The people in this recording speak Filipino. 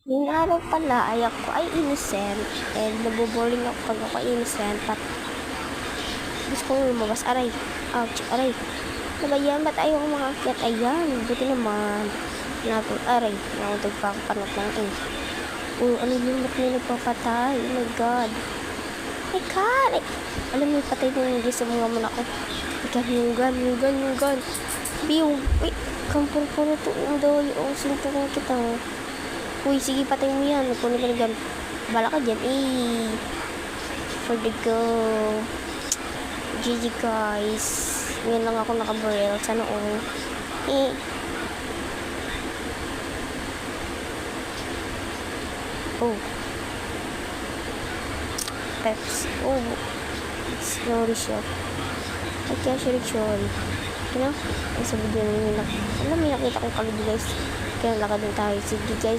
Yung araw pala ay ako ay innocent and naboboring ako pag ako innocent at gusto kong lumabas. Aray, ouch, aray. Ano ba yan? Ba't ayaw akong makakit? Ayan, buti naman. Aray, nakutog pa ako panot lang eh. Ano yun? Ba't may nagpapatay? Oh my god. Oh my god! Ay, alam mo, patay din yung gisa mga muna ko. Yung gun. Biyo, wait, kampur-puro to. Daw yung sinto ko kita. Uy, sige, patay mo yan. Puno ka na gun. Bala ka dyan. Eh, for the go. GG guys. Ngayon lang ako nakabarrel. Sana all. Eh. Oh. Peps. Oh. Sorry siya. Ay, kaya sorry. Ano? Ay, sa video nyo lang. Alam, may nakita kong kalod guys. Kaya lakad din tayo. Sige guys.